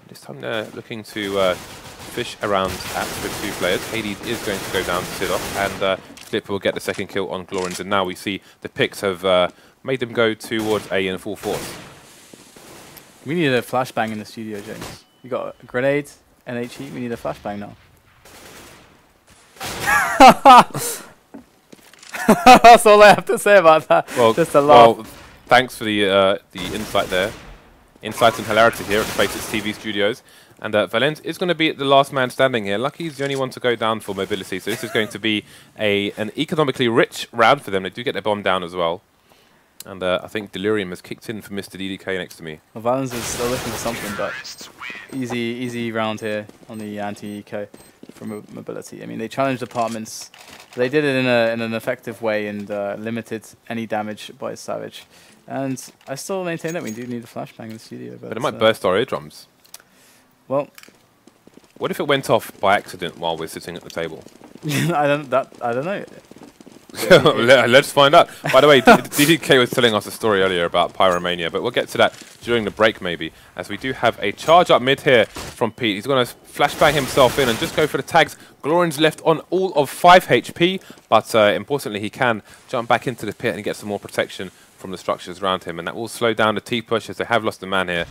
This time they're looking to fish around with 2 players. Hades is going to go down to SIDOF, and Flip will get the second kill on glorinsz, and now we see the picks have made them go towards A in full force. We need a flashbang in the studio, James. You got a grenade, NHE, we need a flashbang now. That's all I have to say about that. Well, just a laugh. Well, thanks for the insight there. Insight and hilarity here at the FaceitTV studios. And Valens is going to be the last man standing here. Lucky's the only one to go down for Mobility, so this is going to be an economically rich round for them. They do get their bomb down as well. And I think Delirium has kicked in for Mr. DDK next to me. Well, Valens is still looking for something, but easy round here on the anti-eco from Mobility. I mean, they challenged apartments. They did it in an effective way and limited any damage by Savage. And I still maintain that we do need a flashbang in the studio. But it might burst our eardrums. Well, what if it went off by accident while we're sitting at the table? I don't know. Let's find out. By the way, DDK was telling us a story earlier about Pyromania, but we'll get to that during the break maybe, as we do have a charge up mid here from Pete. He's going to flashbang himself in and just go for the tags. glorinsz left on all of 5 HP, but importantly he can jump back into the pit and get some more protection from the structures around him, and that will slow down the T-push as they have lost a man here.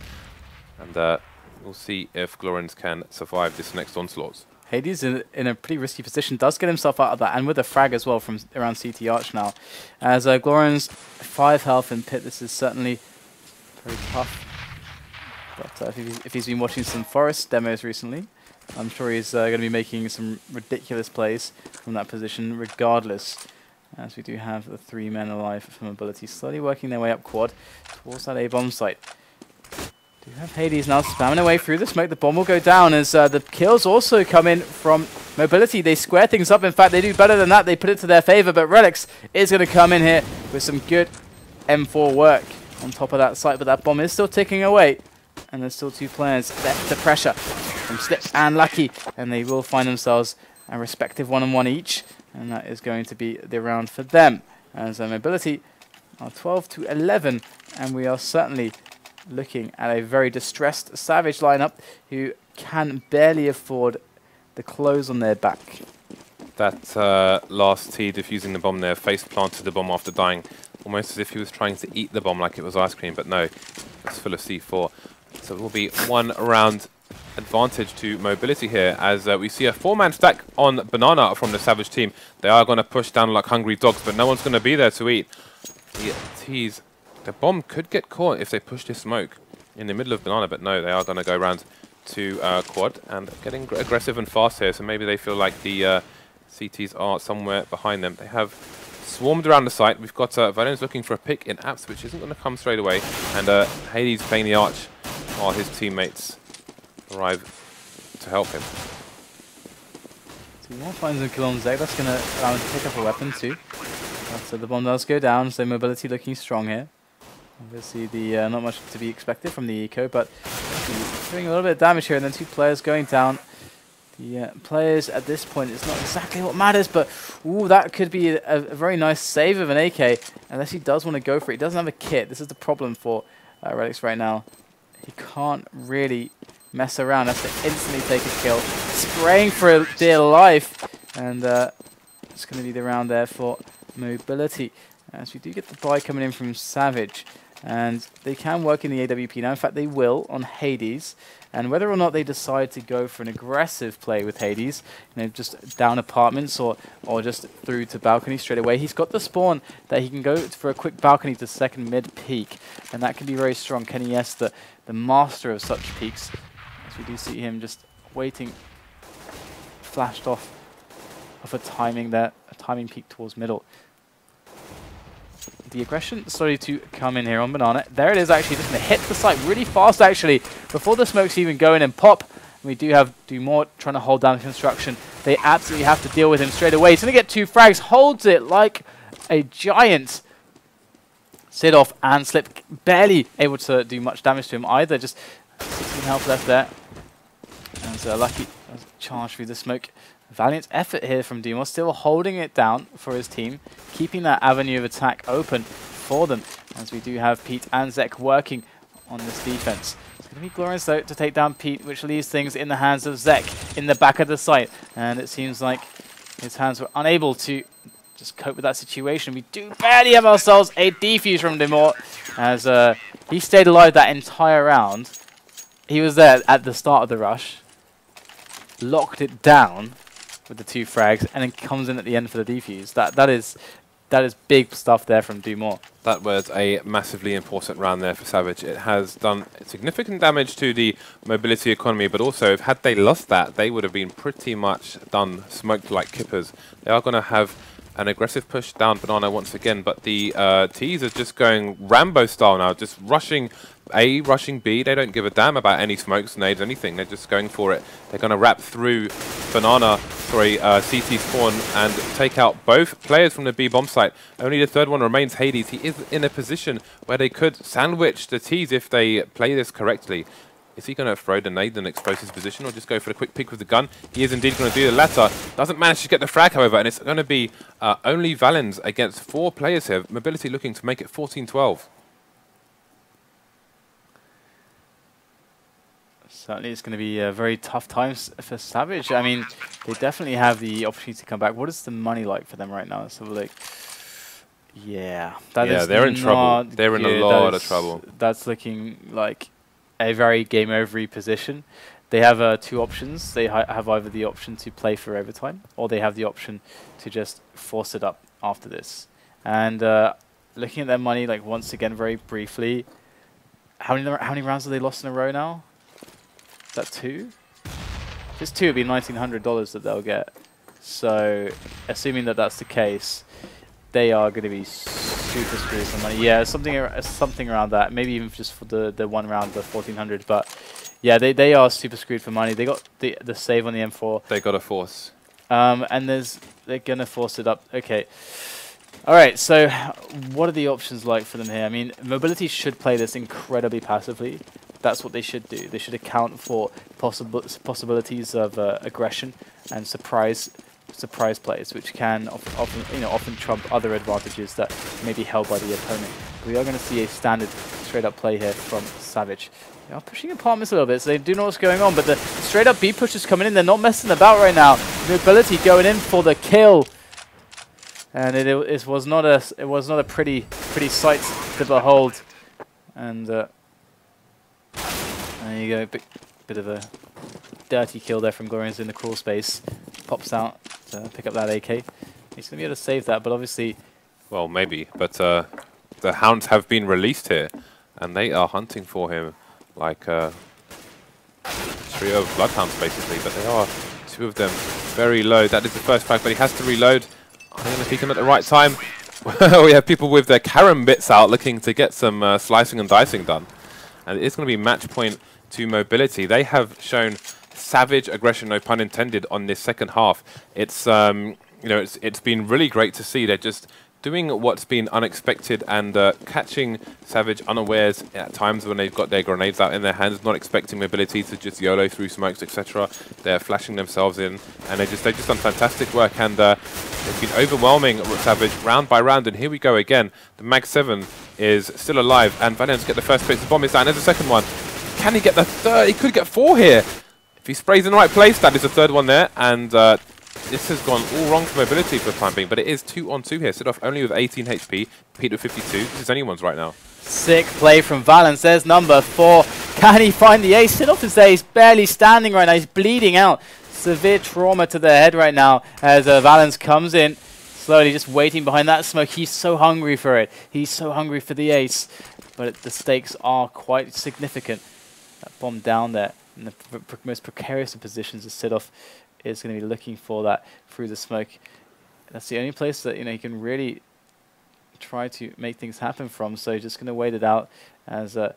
And we'll see if glorinsz can survive this next onslaught. Hades in a pretty risky position, does get himself out of that, and with a frag as well from around CT Arch now. As glorinsz 5 health in pit, this is certainly very tough. But if he's been watching some Forest demos recently, I'm sure he's going to be making some ridiculous plays from that position regardless. As we do have the 3 men alive for Mobility, slowly working their way up quad towards that A-bomb site. Do have Hades now spamming away through the smoke. The bomb will go down as the kills also come in from Mobility. They square things up. In fact, they do better than that. They put it to their favor, but Relyks is going to come in here with some good M4 work on top of that site, but that bomb is still ticking away. And there's still 2 players left to pressure from Slip and Lucky, and they will find themselves a respective 1-on-1 each, and that is going to be the round for them. As Mobility are 12-11, and we are certainly looking at a very distressed Savage lineup who can barely afford the clothes on their back. That last T defusing the bomb there, face planted the bomb after dying, almost as if he was trying to eat the bomb like it was ice cream, but no, it's full of C4. So it will be 1 round advantage to Mobility here, as we see a 4-man stack on Banana from the Savage team. They are going to push down like hungry dogs, but no one's going to be there to eat. The T's. The bomb could get caught if they push this smoke in the middle of Banana, but no, they are going to go around to quad and getting aggressive and fast here, so maybe they feel like the CTs are somewhere behind them. They have swarmed around the site. We've got Valens looking for a pick in apps, which isn't going to come straight away, and Hades playing the arch while his teammates arrive to help him. So more finds a kill on zecK. That's going to allow him to pick up a weapon too. So the bomb does go down, so Mobility looking strong here. Obviously, not much to be expected from the eco, but doing a little bit of damage here, and then 2 players going down. The players at this point, it's not exactly what matters, but ooh, that could be a very nice save of an AK, unless he does want to go for it. He doesn't have a kit. This is the problem for Relyks right now. he can't really mess around. Has to instantly take a kill. Spraying for dear life. And it's going to be the round there for Mobility. As we do get the buy coming in from savage. And they can work in the AWP now. In fact, they will on Hades. And whether or not they decide to go for an aggressive play with Hades, you know, just down apartments or just through to balcony straight away, he's got the spawn that he can go for a quick balcony to second mid peak. And that can be very strong. Kenny S, the master of such peaks. As we do see him just waiting, flashed off of a timing there, a timing peak towards middle. The aggression started to come in here on Banana. There it is, actually just going to hit the site really fast, actually, before the smokes even go in and pop. And we do have Dumore trying to hold down the construction. They absolutely have to deal with him straight away. He's going to get 2 frags, holds it like a giant. SIDOF and Slip barely able to do much damage to him either. Just 16 health left there. And Lucky charged through the smoke. Valiant effort here from Dumore, still holding it down for his team, keeping that avenue of attack open for them, as we do have Pete and zecK working on this defense. It's going to be glorinsz though to take down Pete, which leaves things in the hands of zecK in the back of the site, and it seems like his hands were unable to just cope with that situation. We do barely have ourselves a defuse from Dumore, as he stayed alive that entire round. He was there at the start of the rush, locked it down with the 2 frags, and then comes in at the end for the defuse. That is big stuff there from Dumore. That was a massively important round there for Savage. It has done significant damage to the Mobility economy, but also, had they lost that, they would have been pretty much done, smoked like kippers. They are going to have an aggressive push down Banana once again, but the T's are just going Rambo style now, just rushing A, rushing B. They don't give a damn about any smokes, nades, anything. They're just going for it. They're going to wrap through Banana, CT spawn, and take out both players from the B bomb site. Only the third one remains, Hades. He is in a position where they could sandwich the T's if they play this correctly. Is he going to throw the nade and expose his position, or just go for the quick peek with the gun? He is indeed going to do the latter. Doesn't manage to get the frag, however, and it's going to be only Valens against 4 players here. Mobility looking to make it 14-12. Certainly it's going to be very tough times for Savage. I mean, they definitely have the opportunity to come back. What is the money like for them right now? Let's have a look. Yeah, they're in trouble. They're in a lot of trouble. That's looking like a very game-over-y position. They have 2 options. They have either the option to play for overtime, or they have the option to just force it up after this. And looking at their money, like once again, very briefly, how many rounds have they lost in a row now? Is that 2? If it's 2, it'd be $1,900 that they'll get. So, assuming that that's the case, they are going to be super screwed for money. Yeah, something around that. Maybe even just for the 1 round, the 1,400. But yeah, they are super screwed for money. They got the save on the M4. They got a force. And they're gonna force it up. Okay. All right. So, what are the options like for them here? I mean, Mobility should play this incredibly passively. That's what they should do. They should account for possibilities of aggression and surprise plays, which can often trump other advantages that may be held by the opponent. We are going to see a standard straight up play here from Savage. They are pushing apartments a little bit, so they do know what's going on, but the straight up B push is coming in. They're not messing about right now. Mobility going in for the kill, and it was not a pretty sight to behold. And there you go, bit of a dirty kill there from glorinsz in the crawl space. Pops out to pick up that AK. He's going to be able to save that, but obviously... Well, maybe, but the hounds have been released here, and they are hunting for him like a trio of bloodhounds, basically, but they are, 2 of them, very low. That is the first frag, but he has to reload. Are they going to pick him at the right time? We have people with their Karen bits out looking to get some slicing and dicing done. And it's going to be match point to Mobility. They have shown savage aggression, no pun intended, on this second half. It's it's been really great to see. They're just doing what's been unexpected and catching Savage unawares at times when they've got their grenades out in their hands, not expecting Mobility to just YOLO through smokes, etc. They're flashing themselves in, and they've just done fantastic work, and they've been overwhelming Savage round by round. And here we go again. The Mag 7 is still alive, and Valens get the first place. The bomb is down. There's the second one. Can he get the third? He could get 4 here. If he sprays in the right place, that is the third one there. And this has gone all wrong for mobility for the time being. But it is 2-on-2 here. SIDOF only with 18 HP. Pete with 52. This is anyone's right now. Sick play from valens. There's number 4. Can he find the ace? SIDOF is there. He's barely standing right now. He's bleeding out. Severe trauma to the head right now as valens comes in. Slowly just waiting behind that smoke. He's so hungry for it. He's so hungry for the ace. But the stakes are quite significant. That bomb down there in the most precarious of positions as SIDOF is going to be looking for that through the smoke. That's the only place that he can really try to make things happen from. So just going to wait it out as I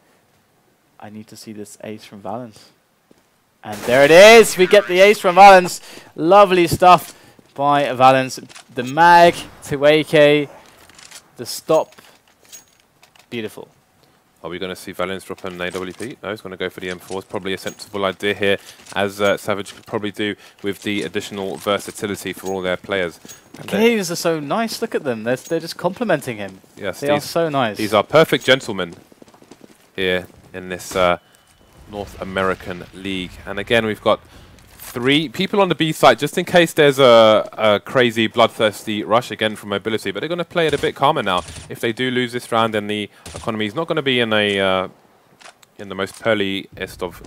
need to see this ace from valens. And there it is. We get the ace from valens. Lovely stuff by valens. The mag to AK. The stop. Beautiful. Are we going to see valens drop an AWP? No, he's going to go for the M4. It's probably a sensible idea here, as Savage could probably do with the additional versatility for all their players. Games are so nice. Look at them. They're just complimenting him. Yes, they are so nice. These are perfect gentlemen here in this North American League. And again, we've got 3 people on the B site, just in case there's a crazy, bloodthirsty rush again from mobility. But they're going to play it a bit calmer now. If they do lose this round, then the economy is not going to be in a in the most pearliest of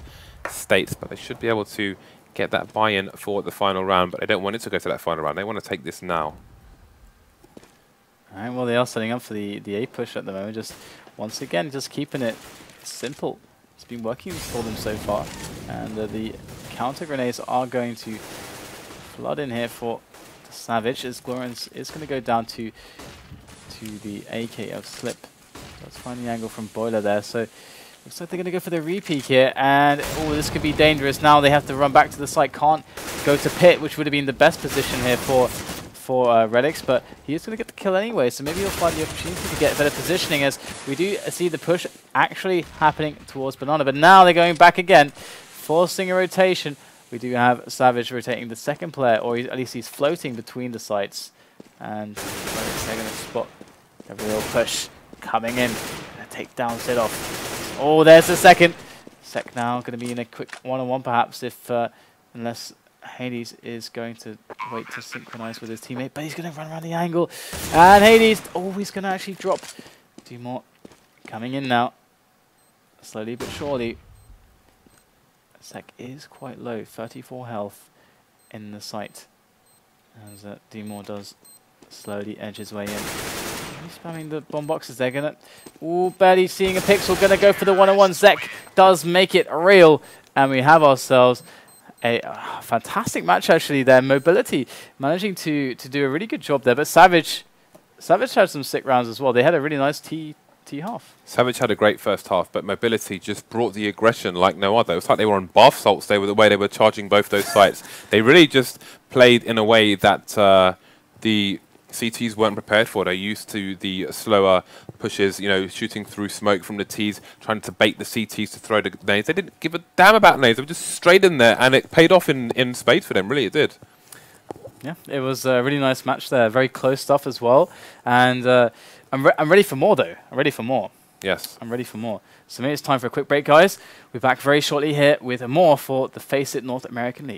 states. But they should be able to get that buy-in for the final round. But they don't want it to go to that final round. They want to take this now. All right. Well, they are setting up for the A push at the moment. Just once again, just keeping it simple. It's been working for them so far, and the counter grenades are going to flood in here for the Savage, as glorinsz is going to go down to the AK of Slip. Let's find the angle from Boiler there. So looks like they're going to go for the repeat here, and oh, this could be dangerous. Now they have to run back to the site. Can't go to pit, which would have been the best position here for Relyks, but he is going to get the kill anyway, so maybe he'll find the opportunity to get better positioning, as we do see the push actually happening towards Banana. But now they're going back again, forcing a rotation. We do have Savage rotating the second player, or at least he's floating between the sites, and they're going to spot a real push coming in. Going to take down SIDOF. Oh, there's the second. zecK now going to be in a quick one-on-one perhaps, if unless Hades is going to wait to synchronize with his teammate, but he's going to run around the angle. And Hades, oh, he's going to actually drop. Do more coming in now. Slowly but surely. zecK is quite low, 34 health in the site. As D-More does slowly edge his way in. He's spamming the bomb boxes. They're going to... Ooh, barely seeing a pixel. Going to go for the one-on-one. zecK does make it real. And we have ourselves a fantastic match, actually, there. Mobility managing to do a really good job there. But Savage had some sick rounds as well. They had a really nice T half. Savage had a great first half, but mobility just brought the aggression like no other. It was like they were on bath salts. They were the way they were charging both those sites. They really just played in a way that the CTs weren't prepared for. They're used to the slower pushes, shooting through smoke from the Ts, trying to bait the CTs to throw the nades. They didn't give a damn about nades. They were just straight in there, and it paid off in spades for them. Really, it did. Yeah, it was a really nice match there. Very close stuff as well. And I'm ready for more, though. I'm ready for more. Yes. I'm ready for more. So maybe it's time for a quick break, guys. We're back very shortly here with more for the FACEIT North American League.